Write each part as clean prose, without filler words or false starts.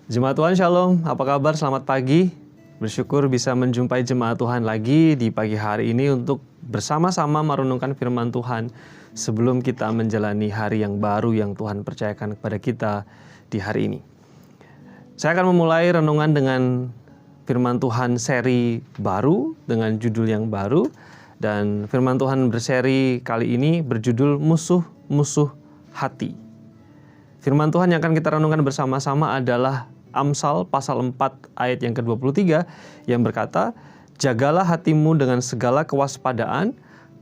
Jemaat Tuhan Shalom, apa kabar? Selamat pagi. Bersyukur bisa menjumpai jemaat Tuhan lagi di pagi hari ini untuk bersama-sama merenungkan firman Tuhan sebelum kita menjalani hari yang baru yang Tuhan percayakan kepada kita di hari ini. Saya akan memulai renungan dengan firman Tuhan seri baru dengan judul yang baru, dan firman Tuhan berseri kali ini berjudul Musuh-Musuh Hati. Firman Tuhan yang akan kita renungkan bersama-sama adalah Amsal pasal 4 ayat yang ke-23 yang berkata, "Jagalah hatimu dengan segala kewaspadaan,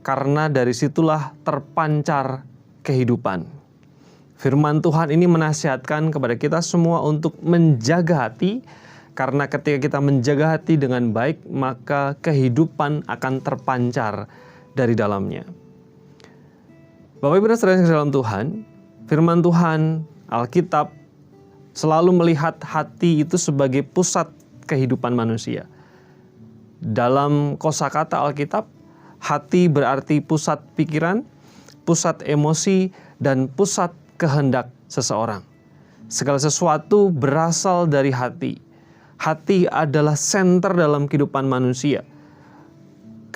karena dari situlah terpancar kehidupan." Firman Tuhan ini menasihatkan kepada kita semua untuk menjaga hati, karena ketika kita menjaga hati dengan baik, maka kehidupan akan terpancar dari dalamnya. Bapak Ibu dan saudara dalam Tuhan, firman Tuhan, Alkitab, selalu melihat hati itu sebagai pusat kehidupan manusia. Dalam kosakata Alkitab, hati berarti pusat pikiran, pusat emosi, dan pusat kehendak seseorang. Segala sesuatu berasal dari hati. Hati adalah senter dalam kehidupan manusia.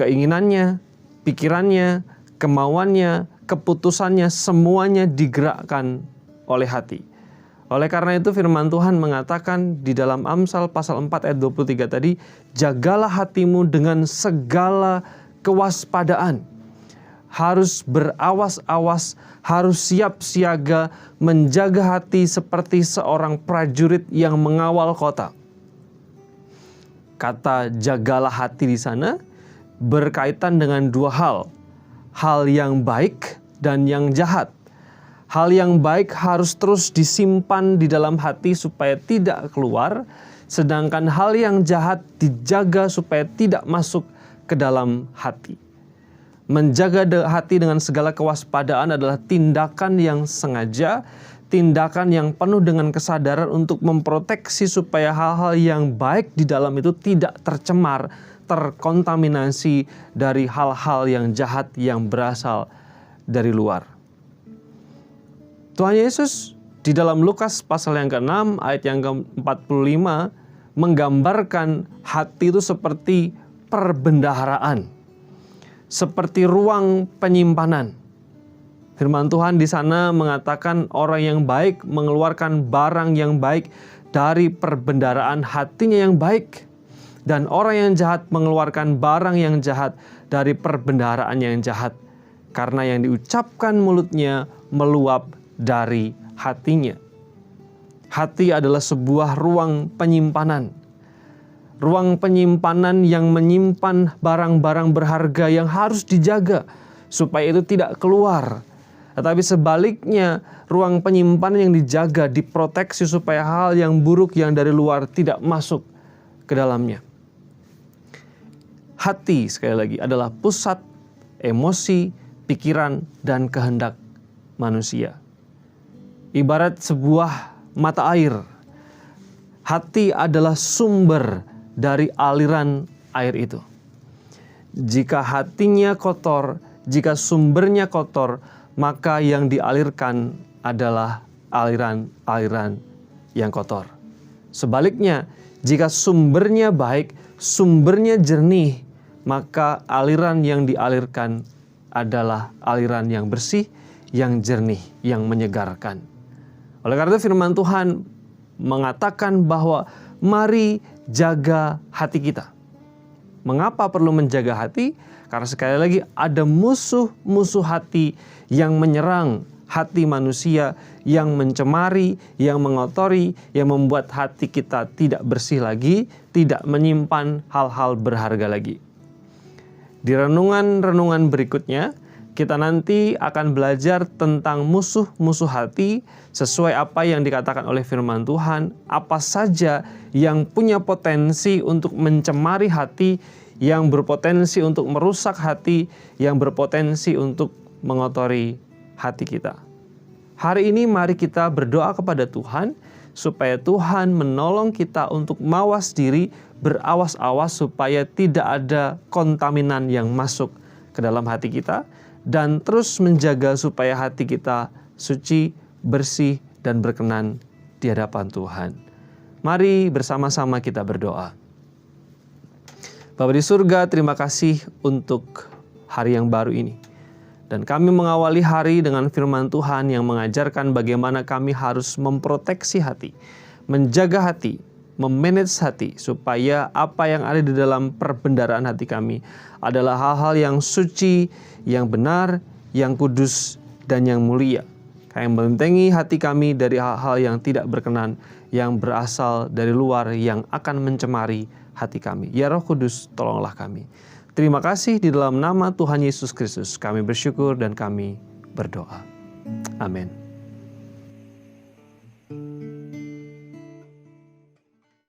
Keinginannya, pikirannya, kemauannya, keputusannya, semuanya digerakkan oleh hati. Oleh karena itu firman Tuhan mengatakan di dalam Amsal pasal 4 ayat 23 tadi, "Jagalah hatimu dengan segala kewaspadaan." Harus berawas-awas, harus siap siaga, menjaga hati seperti seorang prajurit yang mengawal kota. Kata jagalah hati di sana berkaitan dengan dua hal. Hal yang baik dan yang jahat. Hal yang baik harus terus disimpan di dalam hati supaya tidak keluar, sedangkan hal yang jahat dijaga supaya tidak masuk ke dalam hati. Menjaga hati dengan segala kewaspadaan adalah tindakan yang sengaja, tindakan yang penuh dengan kesadaran untuk memproteksi supaya hal-hal yang baik di dalam itu tidak tercemar, terkontaminasi dari hal-hal yang jahat yang berasal dari luar. Tuhan Yesus di dalam Lukas pasal yang ke-6 ayat yang ke-45 menggambarkan hati itu seperti perbendaharaan, seperti ruang penyimpanan. Firman Tuhan di sana mengatakan orang yang baik mengeluarkan barang yang baik dari perbendaharaan hatinya yang baik, dan orang yang jahat mengeluarkan barang yang jahat dari perbendaharaan yang jahat, karena yang diucapkan mulutnya meluap dari hatinya. Hati adalah sebuah ruang penyimpanan. Ruang penyimpanan yang menyimpan barang-barang berharga yang harus dijaga supaya itu tidak keluar. Tetapi sebaliknya, ruang penyimpanan yang dijaga, diproteksi supaya hal yang buruk yang dari luar tidak masuk ke dalamnya. Hati, sekali lagi, adalah pusat emosi, pikiran, dan kehendak manusia. Ibarat sebuah mata air, hati adalah sumber dari aliran air itu. Jika hatinya kotor, jika sumbernya kotor, maka yang dialirkan adalah aliran-aliran yang kotor. Sebaliknya, jika sumbernya baik, sumbernya jernih, maka aliran yang dialirkan adalah aliran yang bersih, yang jernih, yang menyegarkan. Oleh karena itu firman Tuhan mengatakan bahwa mari jaga hati kita. Mengapa perlu menjaga hati? Karena sekali lagi ada musuh-musuh hati yang menyerang hati manusia, yang mencemari, yang mengotori, yang membuat hati kita tidak bersih lagi, tidak menyimpan hal-hal berharga lagi. Di renungan-renungan berikutnya, kita nanti akan belajar tentang musuh-musuh hati sesuai apa yang dikatakan oleh firman Tuhan, apa saja yang punya potensi untuk mencemari hati, yang berpotensi untuk merusak hati, yang berpotensi untuk mengotori hati kita. Hari ini mari kita berdoa kepada Tuhan supaya Tuhan menolong kita untuk mawas diri, berawas-awas supaya tidak ada kontaminan yang masuk ke dalam hati kita, dan terus menjaga supaya hati kita suci, bersih, dan berkenan di hadapan Tuhan. Mari bersama-sama kita berdoa. Bapa di surga, terima kasih untuk hari yang baru ini. Dan kami mengawali hari dengan firman Tuhan yang mengajarkan bagaimana kami harus memproteksi hati, menjaga hati, memanage hati, supaya apa yang ada di dalam perbendaharaan hati kami adalah hal-hal yang suci, yang benar, yang kudus, dan yang mulia. Yang membentengi hati kami dari hal-hal yang tidak berkenan, yang berasal dari luar, yang akan mencemari hati kami. Ya Roh Kudus, tolonglah kami. Terima kasih di dalam nama Tuhan Yesus Kristus. Kami bersyukur dan kami berdoa. Amin.